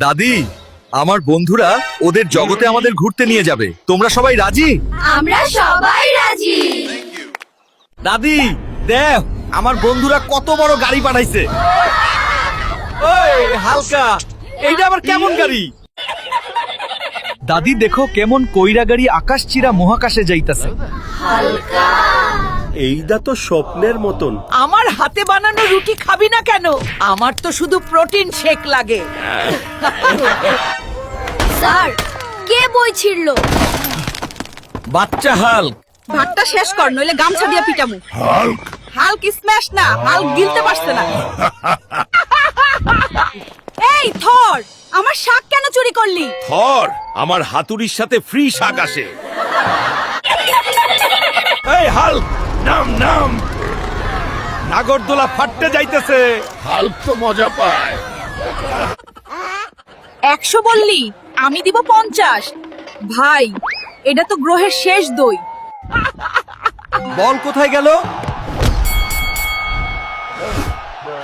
দাদি, আমার বন্ধুরা ওদের জগতে আমাদের ঘুরতে নিয়ে যাবে। তোমরা সবাই রাজি? আমরা সবাই রাজি। দাদি, দেখ আমার বন্ধুরা কত বড় গাড়ি পাঠাইছে। ওই হালকা, এইটা আবার কেমন গাড়ি? দাদি দেখো কেমন কইরা গাড়ি আকাশ চিরা মহাকাশে যাইতাছে। এইটা তো স্বপ্নের মতন। আমার হাতে বানানো রুটি খাবি না কেন? আমার তো শুধু প্রোটিন শেক লাগে। স্যার, কে বই ছিড়লো? বাচ্চা হাল্ক। ভাতটা শেষ কর, নইলে গামছা দিয়ে পিটামু। হাল্ক স্ম্যাশ না, হাল্ক গিলতে পারছে না। এই থর, আমার শাক কেন চুরি করলি? থর, আমার হাতুড়ির সাথে ফ্রি শাক আসে। এই হাল্ক, নাম নাম। নাগরদোলা ফাটতে যাইতেছে। হাল্ক তো মজা পায়। 100 বললি, আমি দিব 50। ভাই, এটা তো গ্রহের শেষ দই। বল কোথায় গেল?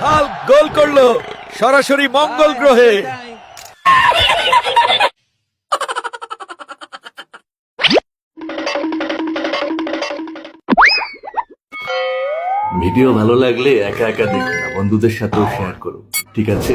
হাল্ক গোল করলো, সরাসরি মঙ্গল গ্রহে। ভিডিও ভালো লাগলে একা একা দেখো না, বন্ধুদের সাথেও শেয়ার করো, ঠিক আছে?